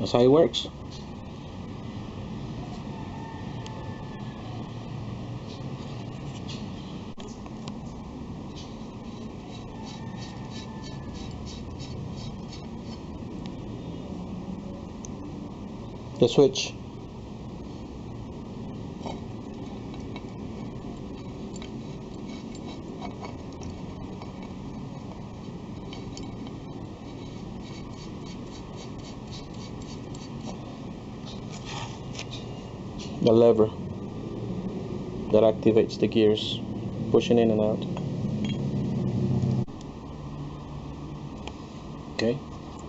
That's how it works. The switch. The lever that activates the gears, pushing in and out. Okay,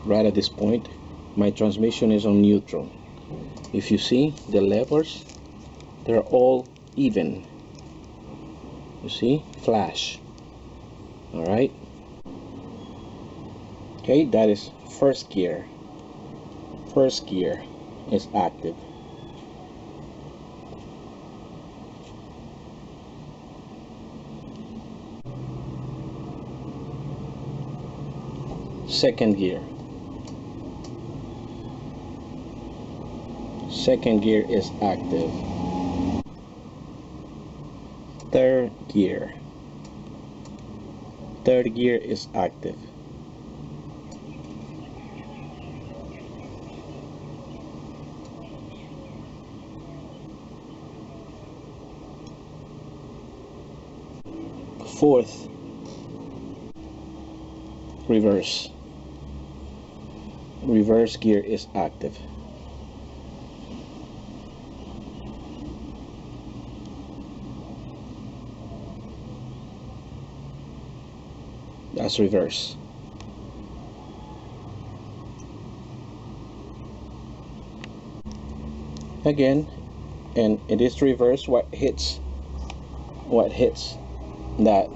right at this point, my transmission is on neutral. If you see the levers, they're all even. You see, flash. All right. Okay, that is first gear. First gear is active. Second gear. Second gear is active. Third gear. Third gear is active. Fourth, reverse. Reverse gear is active. That's reverse. Again, and it is reverse what hits that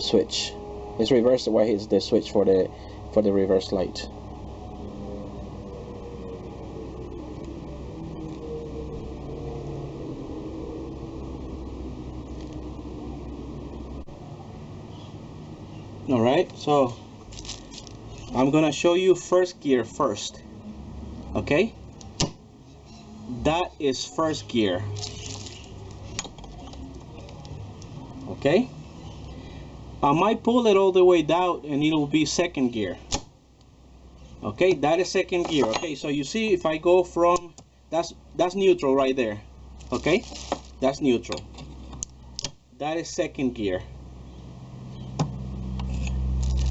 switch. It's reverse what hits the switch for the reverse light. All right, so I'm gonna show you first gear first. Okay, that is first gear. Okay, I might pull it all the way down and it'll be second gear. Okay, that is second gear. Okay, so you see, if I go from that's neutral right there. Okay, that's neutral. That is second gear.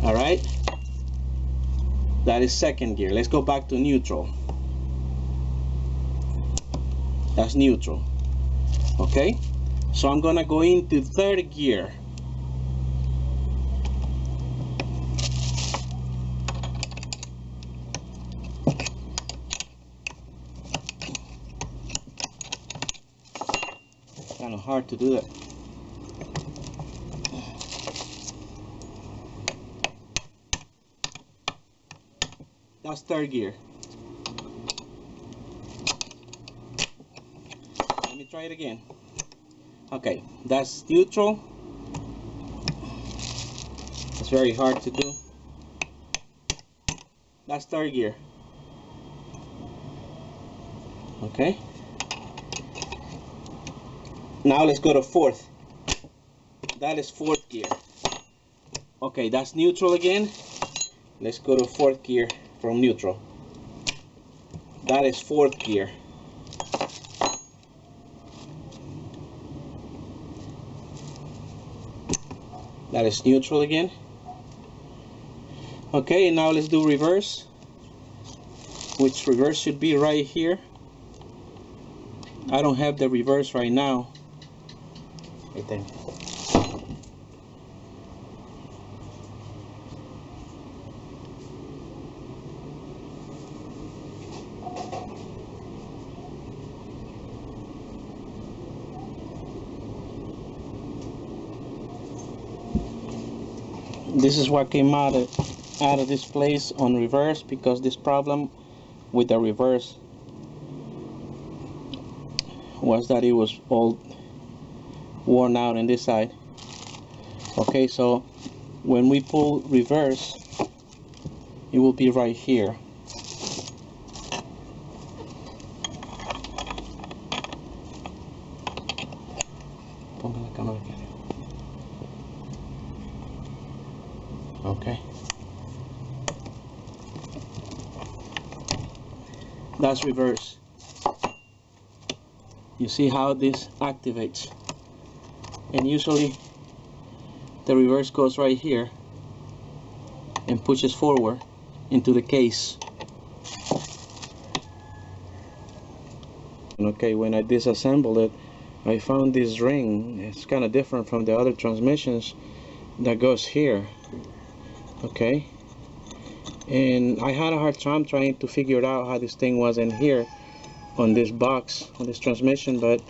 All right, that is second gear. Let's go back to neutral. That's neutral. Okay, so I'm gonna go into third gear. Kind of hard to do that. That's third gear. Let me try it again. Okay, that's neutral. It's very hard to do. That's third gear. Okay. Now let's go to fourth. That is fourth gear. Okay, that's neutral again. Let's go to fourth gear from neutral. That is fourth gear. That is neutral again. Okay, and now let's do reverse, which reverse should be right here. I don't have the reverse right now. Right there. This is what came out of this place on reverse, because this problem with the reverse was that it was all worn out on this side. Okay, so when we pull reverse, it will be right here. Okay, that's reverse. You see how this activates, and usually the reverse goes right here and pushes forward into the case. Okay, when I disassembled it, I found this ring. It's kind of different from the other transmissions that goes here. Okay, and I had a hard time trying to figure out how this thing was in here on this box, on this transmission, but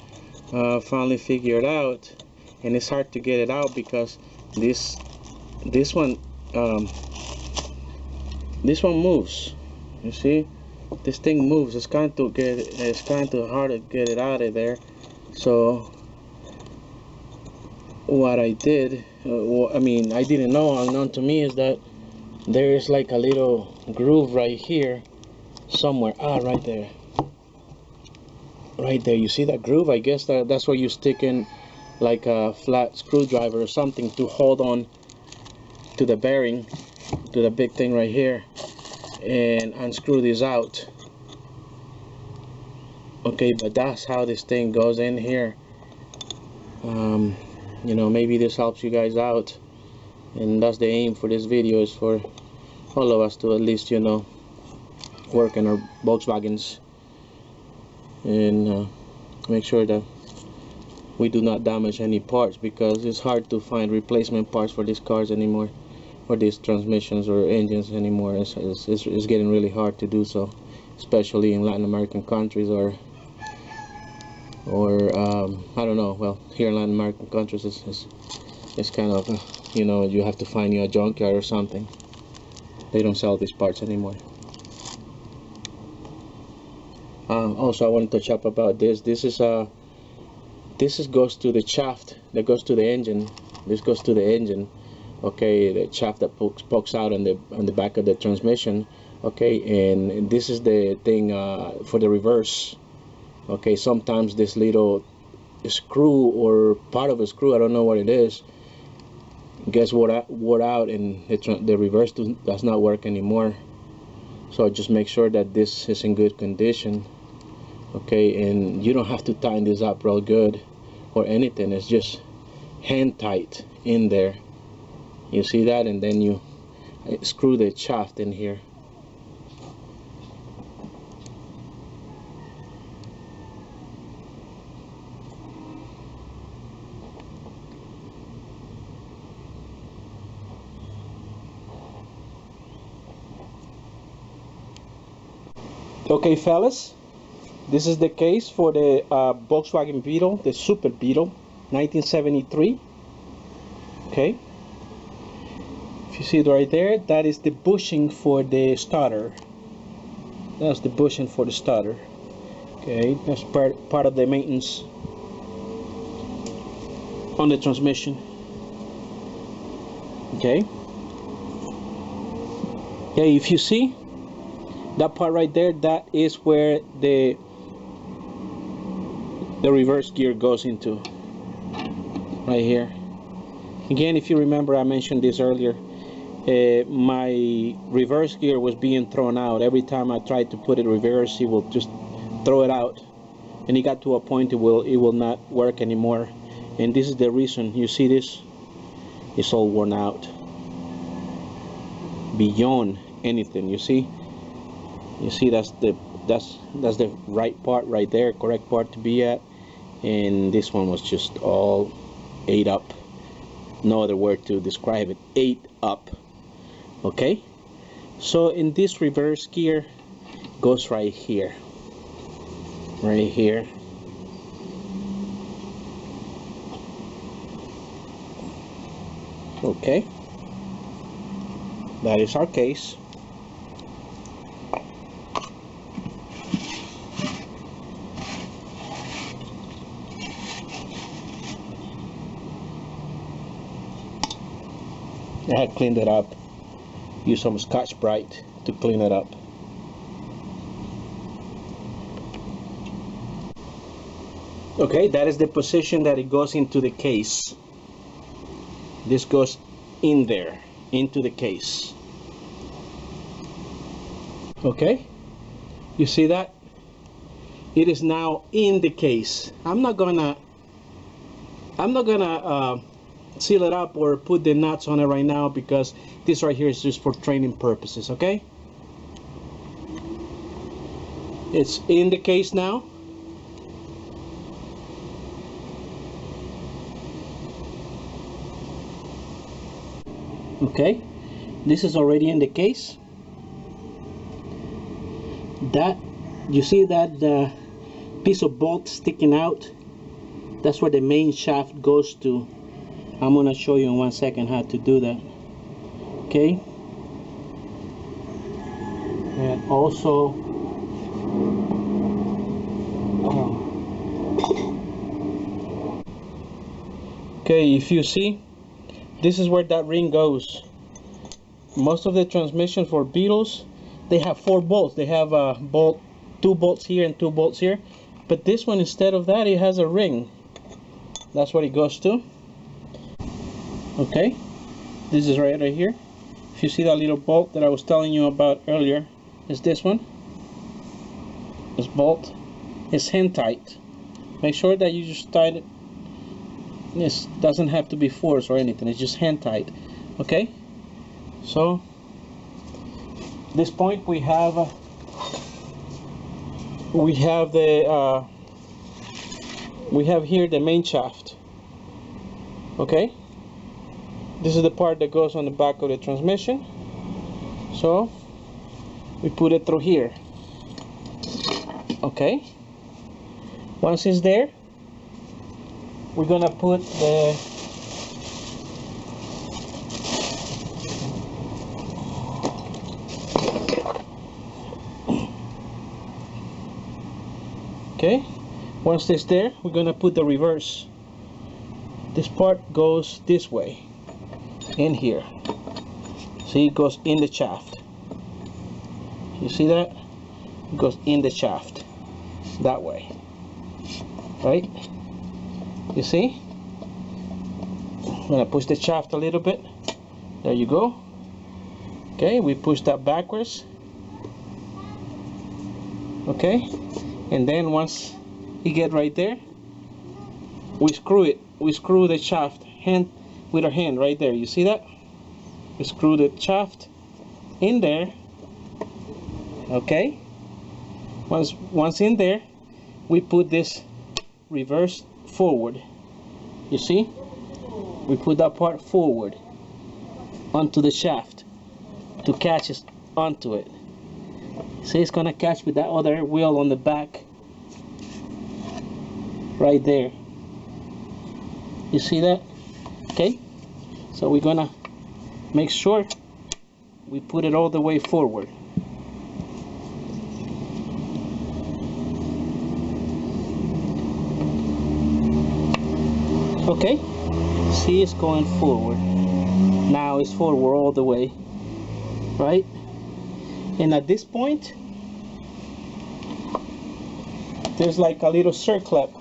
finally figured out. And it's hard to get it out because this one moves. You see, this thing moves. It's kind of hard to get it out of there. So what I did, I didn't know, unknown to me, is that there is like a little groove right here somewhere. Right there. Right there. You see that groove? I guess that's where you stick in like a flat screwdriver or something to hold on to the bearing, to the big thing right here, and unscrew this out. Okay, but that's how this thing goes in here. You know, maybe this helps you guys out, and that's the aim for this video, is for all of us to at least, you know, work in our Volkswagens and make sure that we do not damage any parts, because it's hard to find replacement parts for these cars anymore, or these transmissions or engines anymore. It's getting really hard to do so, especially in Latin American countries, or I don't know, well, here in Latin American countries it's kind of, you know, you have to find you a junkyard or something. They don't sell these parts anymore. Also, I want to touch up about this. This goes to the shaft that goes to the engine. This goes to the engine. Okay, the shaft that pokes out on the back of the transmission. Okay, and this is the thing for the reverse. Okay, sometimes this little screw or part of a screw, I don't know what it is, gets wore out, and the reverse does not work anymore. So just make sure that this is in good condition. Okay, and you don't have to tighten this up real good or anything. It's just hand tight in there. You see that? And then you screw the shaft in here. Okay, fellas, this is the case for the Volkswagen Beetle, the Super Beetle, 1973. Okay, if you see it right there, that is the bushing for the starter. That's the bushing for the starter. Okay, that's part of the maintenance on the transmission. Okay. Okay, if you see that part right there, that is where the reverse gear goes into, right here. Again, if you remember, I mentioned this earlier, my reverse gear was being thrown out. Every time I tried to put it reverse, it will just throw it out, and it got to a point it will not work anymore. And this is the reason. You see this? It's all worn out beyond anything. You see? You see, that's the right part right there, correct part to be at. And this one was just all ate up. No other word to describe it. Ate up. Okay, so in this reverse gear goes right here, right here. Okay, that is our case. I had cleaned it up. Use some Scotch-Brite to clean it up. Okay, that is the position that it goes into the case. This goes in there, into the case. Okay, you see that? It is now in the case. I'm not gonna seal it up or put the nuts on it right now, because this right here is just for training purposes. Okay, it's in the case now. Okay, this is already in the case. That, you see that piece of bolt sticking out? That's where the main shaft goes to. I'm gonna show you in 1 second how to do that. Okay, and also okay, if you see, this is where that ring goes. Most of the transmissions for beetles, they have 4 bolts. They have a bolt, 2 bolts here and 2 bolts here, but this one, instead of that, it has a ring. That's what it goes to. Okay, this is right here. If you see that little bolt that I was telling you about earlier, is this one. This bolt is hand tight. Make sure that you just tight it. This doesn't have to be forced or anything, it's just hand tight. Okay, so this point we have here the main shaft. Okay, this is the part that goes on the back of the transmission, so we put it through here. Okay, once it's there, we're gonna put the once it's there, we're gonna put the reverse. This part goes this way, in here. See, it goes in the shaft. You see that? It goes in the shaft that way, right? You see? I'm gonna push the shaft a little bit. There you go. Okay, we push that backwards. Okay, and then once you get right there, we screw it. We screw the shaft with our hand right there. You see that? We screw the shaft in there. Okay, once in there, we put this reverse forward. You see, we put that part forward onto the shaft to catch it onto it. See, it's gonna catch with that other wheel on the back right there. You see that? Okay, so we're gonna make sure we put it all the way forward. Okay, see, it's going forward. Now it's forward all the way, right? And at this point, there's like a little circlip.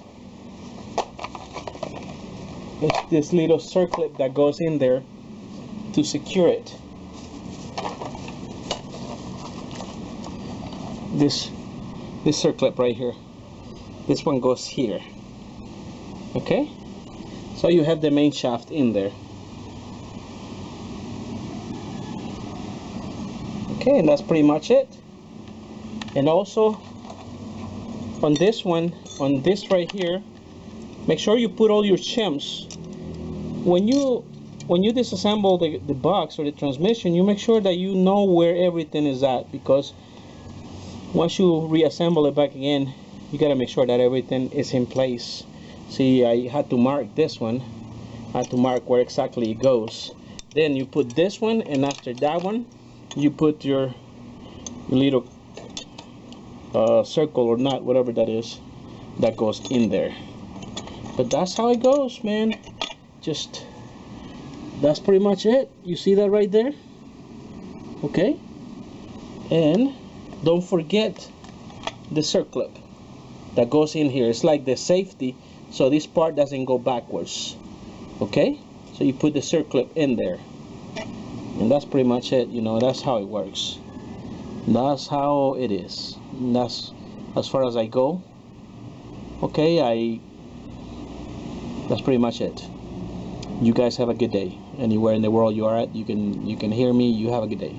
It's this little circlip that goes in there to secure it. This circlip right here. This one goes here. Okay? So you have the main shaft in there. Okay, and that's pretty much it. And also on this one, on this right here, make sure you put all your shims. When you disassemble the box or the transmission, you make sure that you know where everything is at, because once you reassemble it back again, you gotta make sure that everything is in place. See, I had to mark this one. I had to mark where exactly it goes. Then you put this one, and after that one, you put your little circle or knot, whatever that is, that goes in there. But that's how it goes, man. Just, that's pretty much it. You see that right there? Okay. And don't forget the circlip that goes in here. It's like the safety, so this part doesn't go backwards. Okay, so you put the circlip in there. And that's pretty much it. You know, that's how it works. That's how it is. And that's as far as I go. Okay, that's pretty much it. You guys have a good day. Anywhere in the world you are at, you can hear me. You have a good day.